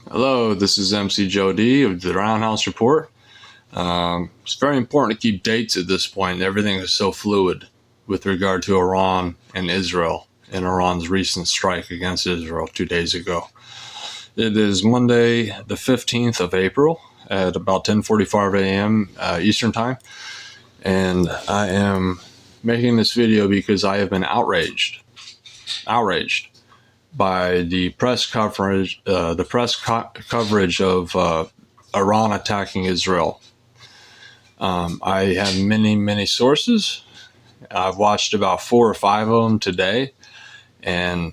Hello, this is MC Joe D of the Roundhouse Report. It's very important to keep dates at this point. Everything is so fluid with regard to Iran and Israel and Iran's recent strike against Israel 2 days ago. It is Monday, the 15th of April at about 10:45 a.m. Eastern Time. And I am making this video because I have been outraged by the press coverage, coverage of Iran attacking Israel. I have many sources. I've watched about 4 or 5 of them today, and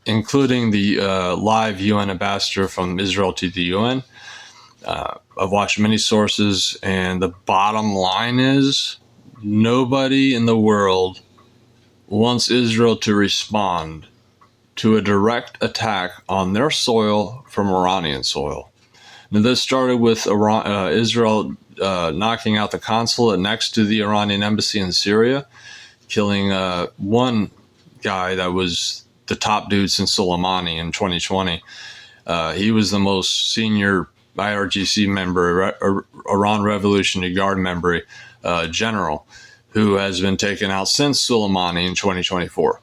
including the live UN ambassador from Israel to the UN. I've watched many sources, and the bottom line is nobody in the world wants Israel to respond to a direct attack on their soil from Iranian soil. Now, this started with Israel knocking out the consulate next to the Iranian embassy in Syria, killing one guy that was the top dude since Soleimani in 2020. He was the most senior IRGC member, Iran Revolutionary Guard member, general, who has been taken out since Soleimani in 2024.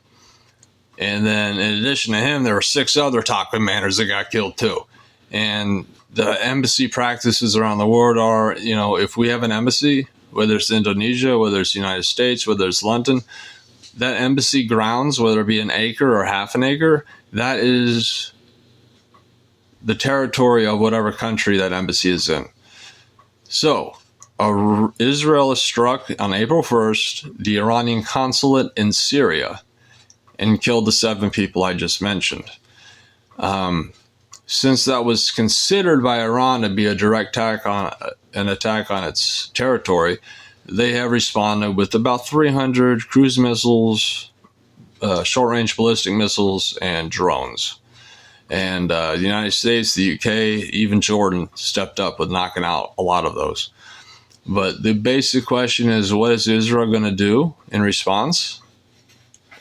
And then in addition to him, there were 6 other top commanders that got killed too. And the embassy practices around the world are, if we have an embassy, whether it's Indonesia, whether it's the United States, whether it's London, that embassy grounds, whether it be an acre or half an acre, that is the territory of whatever country that embassy is in. So Israel has struck on April 1st the Iranian consulate in Syria and killed the 7 people I just mentioned. Since that was considered by Iran to be a direct attack on its territory, they have responded with about 300 cruise missiles, short-range ballistic missiles, and drones. And the United States, the UK, even Jordan stepped up with knocking out a lot of those. But the basic question is, what is Israel going to do in response?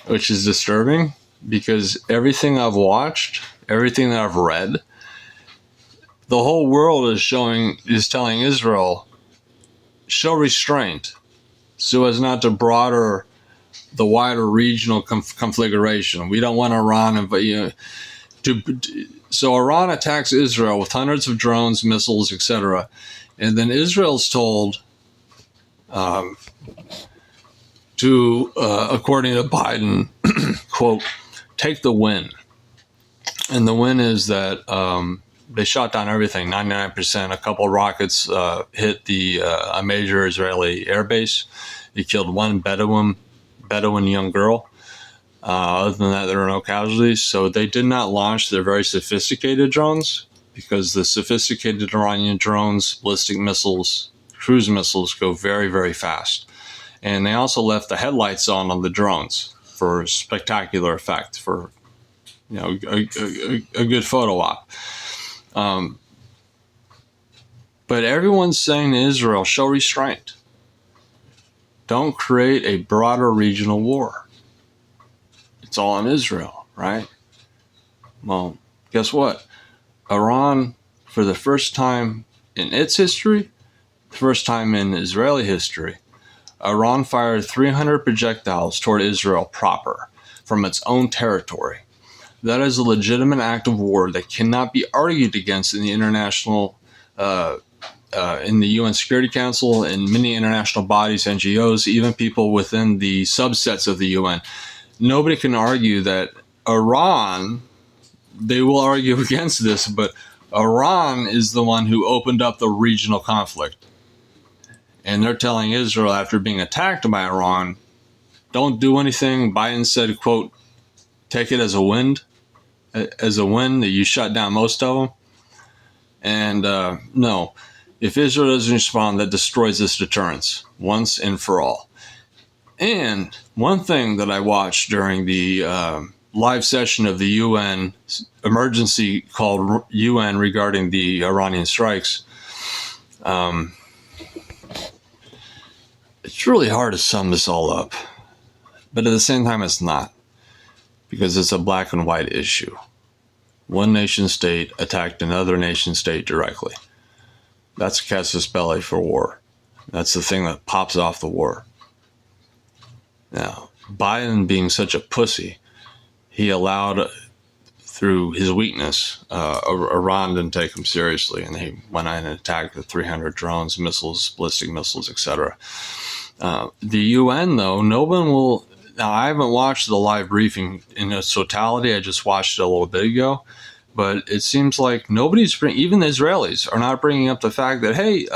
Which is disturbing, because everything I've watched, everything that I've read, the whole world is telling Israel, show restraint so as not to broader the wider regional conflagration. We don't want Iran, so Iran attacks Israel with hundreds of drones, missiles, etc. And then Israel's told to, according to Biden, quote, take the win. And the win is that they shot down everything, 99%. A couple of rockets hit a major Israeli air base. They killed one Bedouin young girl. Other than that, there were no casualties. So they did not launch their very sophisticated drones, because the sophisticated Iranian drones, ballistic missiles, cruise missiles go very fast. And they also left the headlights on the drones for spectacular effect, for a good photo op. But everyone's saying to Israel, show restraint. Don't create a broader regional war. It's all in Israel, right? Well, guess what? Iran, for the first time in its history, the first time in Israeli history, Iran fired 300 projectiles toward Israel proper from its own territory. That is a legitimate act of war that cannot be argued against in the international, in the UN Security Council, in many international bodies, NGOs, even people within the subsets of the UN. Nobody can argue that Iran, they will argue against this, but Iran is the one who opened up the regional conflict. And they're telling Israel, after being attacked by Iran, don't do anything. Biden said, quote, take it as a win, that you shut down most of them. And no, if Israel doesn't respond, that destroys this deterrence once and for all. And one thing that I watched during the live session of the UN emergency called UN regarding the Iranian strikes, it's really hard to sum this all up, but at the same time it's not, because it's a black and white issue. one nation state attacked another nation state directly. That's a casus belli for war. That's the thing that pops off the war. Now, Biden being such a pussy, he allowed, through his weakness, Iran didn't take him seriously, and he went in and attacked the 300 drones, missiles, ballistic missiles, etc. The UN, though, no one will. Now, I haven't watched the live briefing in its totality. I just watched it a little bit ago. But it seems like nobody's, even the Israelis, are not bringing up the fact that, hey,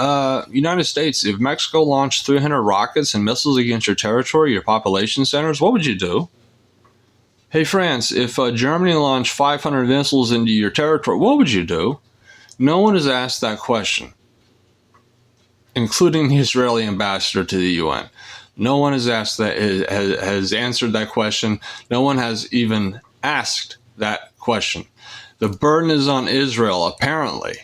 United States, if Mexico launched 300 rockets and missiles against your territory, your population centers, what would you do? Hey, France, if Germany launched 500 missiles into your territory, what would you do? No one has asked that question, including the Israeli ambassador to the UN. No one has asked that, has answered that question. No one has even asked that question. The burden is on Israel, apparently.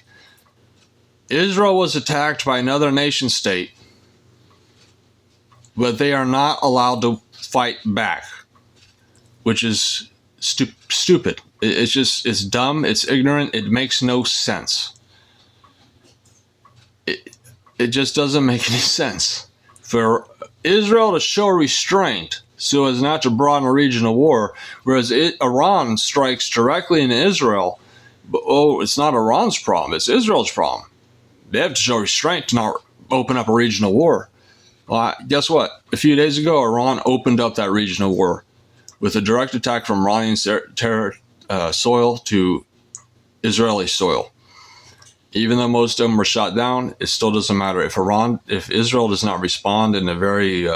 Israel was attacked by another nation state, but they are not allowed to fight back, which is stupid. It's dumb, it's ignorant, it makes no sense. It just doesn't make any sense. For Israel to show restraint so as not to broaden a regional war, whereas Iran strikes directly into Israel, but it's not Iran's problem, it's Israel's problem. They have to show restraint to not open up a regional war. Well, guess what? A few days ago, Iran opened up that regional war with a direct attack from Iranian soil to Israeli soil. Even though most of them were shot down, it still doesn't matter. If Israel does not respond in a very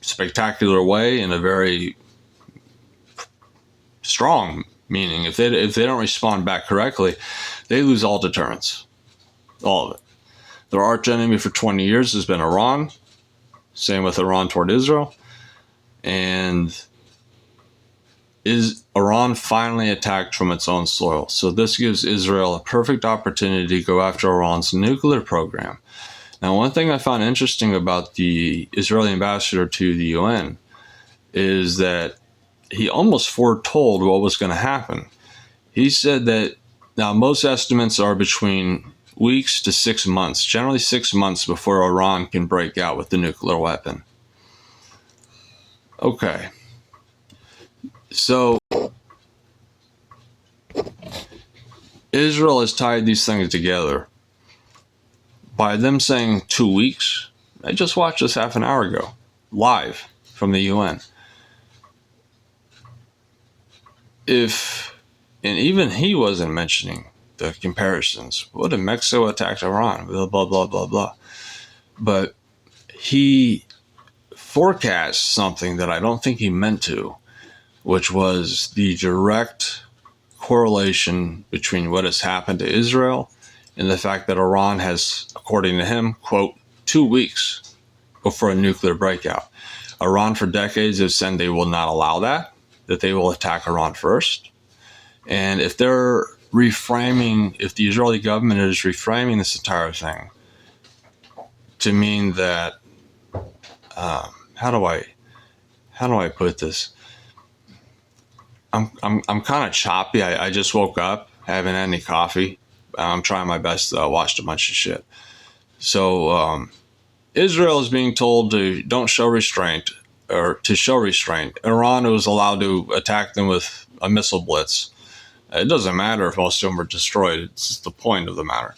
spectacular way, in a very strong meaning, if they don't respond back correctly, they lose all deterrence, all of it. Their arch enemy for 20 years has been Iran. Same with Iran toward Israel. And Iran finally attacked from its own soil. So this gives Israel a perfect opportunity to go after Iran's nuclear program. Now, one thing I found interesting about the Israeli ambassador to the UN is that he almost foretold what was going to happen. He said that, now most estimates are between weeks to 6 months, generally 6 months before Iran can break out with the nuclear weapon. Okay. So Israel has tied these things together by them saying 2 weeks. I just watched this half an hour ago, live from the UN. And even he wasn't mentioning the comparisons. What if Mexico attacked Iran? Blah, blah, blah, blah, blah. But he forecast something that I don't think he meant to, which was the direct correlation between what has happened to Israel and the fact that Iran has, according to him, quote, 2 weeks before a nuclear breakout. Iran for decades has said they will not allow that they will attack Iran first. And if they're if the Israeli government is reframing this entire thing to mean that, how do I put this? I'm kind of choppy. I just woke up, haven't had any coffee. I'm trying my best to watch a bunch of shit. So Israel is being told to don't show restraint, or to show restraint. Iran was allowed to attack them with a missile blitz. It doesn't matter if most of them are destroyed. It's the point of the matter.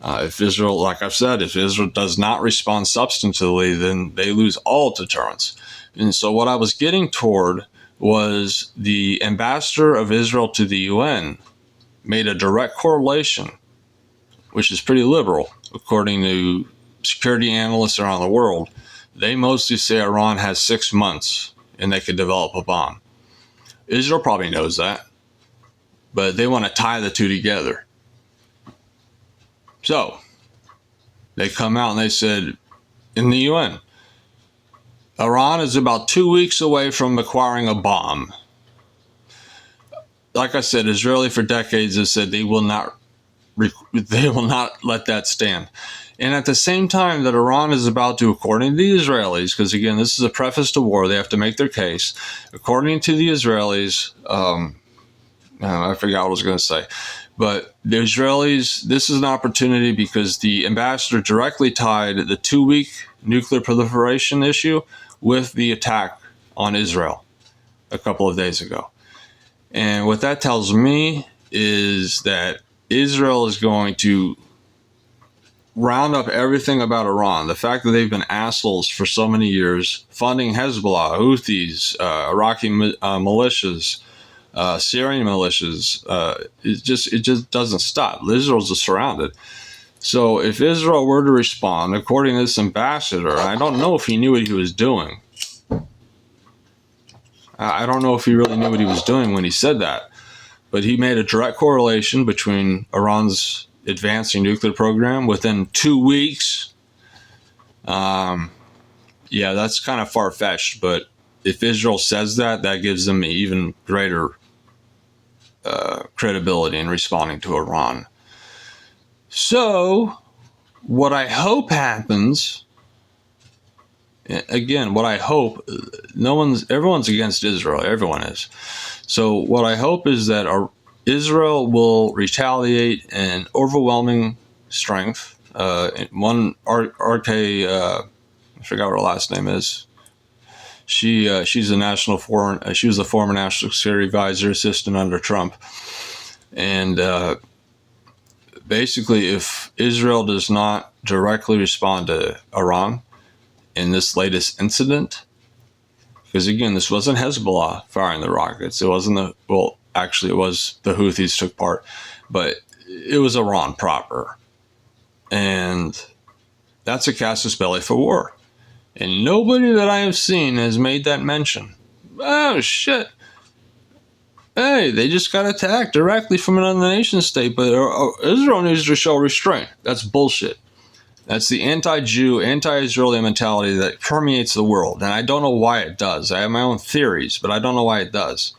If Israel, like I've said, if Israel does not respond substantively, then they lose all deterrence. And so what I was getting toward was the ambassador of Israel to the UN made a direct correlation, which is pretty liberal, according to security analysts around the world. They mostly say Iran has 6 months and they could develop a bomb. Israel probably knows that, but they want to tie the two together. So they come out and they said in the UN, Iran is about 2 weeks away from acquiring a bomb. Like I said, Israeli for decades has said they will not let that stand. And at the same time that Iran is about to, according to the Israelis, because again, this is a preface to war, they have to make their case. According to the Israelis, I forgot what I was going to say. But the Israelis, this is an opportunity because the ambassador directly tied the 2-week nuclear proliferation issue with the attack on Israel a couple of days ago. And what that tells me is that Israel is going to round up everything about Iran. The fact that they've been assholes for so many years, funding Hezbollah, Houthis, Iraqi militias, Syrian militias, it just doesn't stop. Israel's just surrounded. So if Israel were to respond, according to this ambassador, I don't know if he knew what he was doing. I don't know if he really knew what he was doing when he said that, but he made a direct correlation between Iran's advancing nuclear program within 2 weeks. Yeah, that's kind of far-fetched, but if Israel says that, that gives them even greater credibility in responding to Iran. So, what I hope happens, again, what I hope, everyone's against Israel, everyone is. So what I hope is that Israel will retaliate in overwhelming strength. One RK, I forgot what her last name is. She's a she was a former national security advisor assistant under Trump, and basically, if Israel does not directly respond to Iran in this latest incident, because again, this wasn't Hezbollah firing the rockets. It wasn't it was the Houthis took part, but it was Iran proper. And that's a casus belli for war. And nobody that I have seen has made that mention. Oh, shit. Hey, they just got attacked directly from another nation state, but Israel needs to show restraint. That's bullshit. That's the anti-Jew, anti-Israeli mentality that permeates the world. And I don't know why it does. I have my own theories, but I don't know why it does.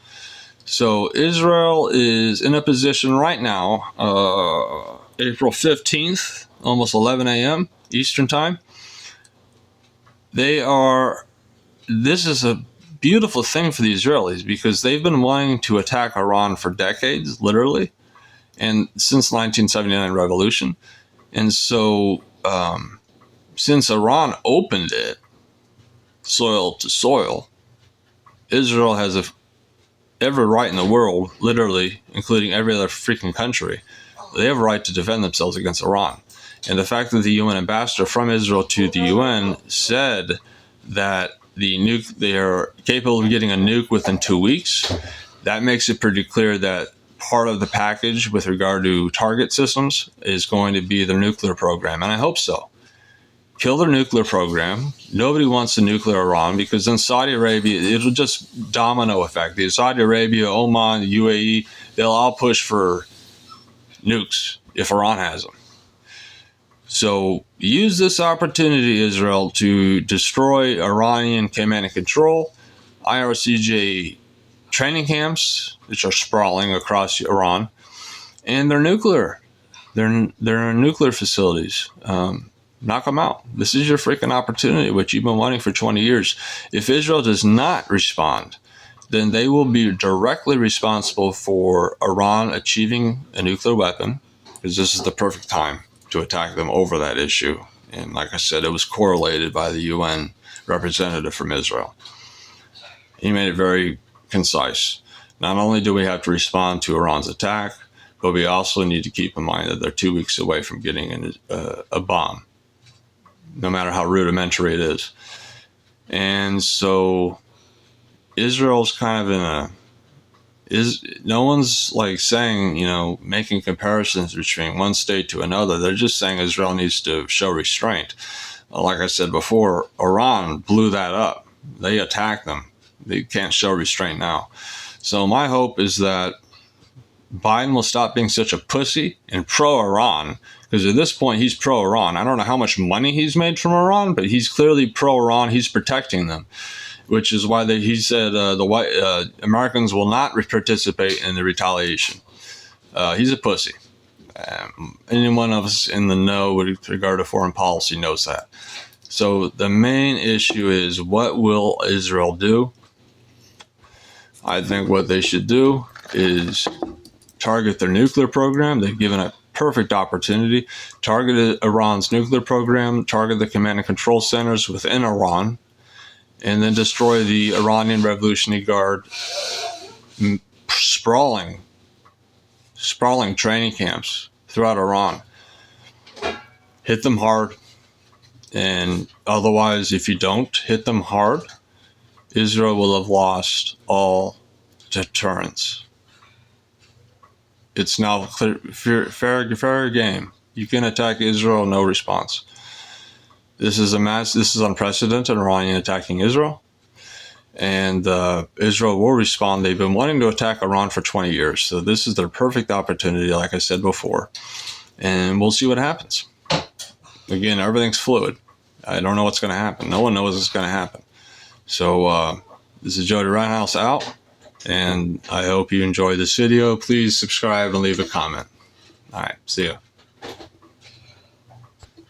So Israel is in a position right now, April 15th, almost 11 a.m. Eastern Time. This is a beautiful thing for the Israelis because they've been wanting to attack Iran for decades, literally, and since 1979 revolution. And so since Iran opened it, soil to soil, Israel has every right in the world, literally, including every other freaking country, they have a right to defend themselves against Iran. And the fact that the UN ambassador from Israel to the UN said that they are capable of getting a nuke within 2 weeks, that makes it pretty clear that part of the package with regard to target systems is going to be their nuclear program. And I hope so. Kill their nuclear program. Nobody wants a nuclear Iran because in Saudi Arabia, it'll just domino effect. The Saudi Arabia, Oman, the UAE, they'll all push for nukes if Iran has them. So use this opportunity, Israel, to destroy Iranian command and control, IRCJ training camps, which are sprawling across Iran, and their nuclear facilities. Knock them out. This is your freaking opportunity, which you've been wanting for 20 years. If Israel does not respond, then they will be directly responsible for Iran achieving a nuclear weapon, because this is the perfect time to attack them over that issue. And like I said, it was correlated by the UN representative from Israel. He made it very concise. Not only do we have to respond to Iran's attack, but we also need to keep in mind that they're 2 weeks away from getting a bomb, no matter how rudimentary it is. And so Israel's kind of no one's like saying, making comparisons between one state to another. They're just saying Israel needs to show restraint. Like I said before, Iran blew that up. They attacked them. They can't show restraint now. So my hope is that Biden will stop being such a pussy and pro-Iran, because at this point he's pro-Iran. I don't know how much money he's made from Iran, but he's clearly pro-Iran. He's protecting them, which is why he said the white Americans will not participate in the retaliation. He's a pussy. Anyone of us in the know with regard to foreign policy knows that. So the main issue is, what will Israel do? I think what they should do is target their nuclear program. They've given a perfect opportunity. Target Iran's nuclear program, target the command and control centers within Iran, and then destroy the Iranian Revolutionary Guard sprawling training camps throughout Iran. Hit them hard, and otherwise, if you don't hit them hard, Israel will have lost all deterrence. It's now fair game. You can attack Israel, no response. This is unprecedented. Iranian attacking Israel, and Israel will respond. They've been wanting to attack Iran for 20 years, so this is their perfect opportunity, like I said before, and we'll see what happens. Again, everything's fluid. I don't know what's going to happen. No one knows what's going to happen. So this is Jody Reinhouse out, and I hope you enjoyed this video. Please subscribe and leave a comment. All right, see ya.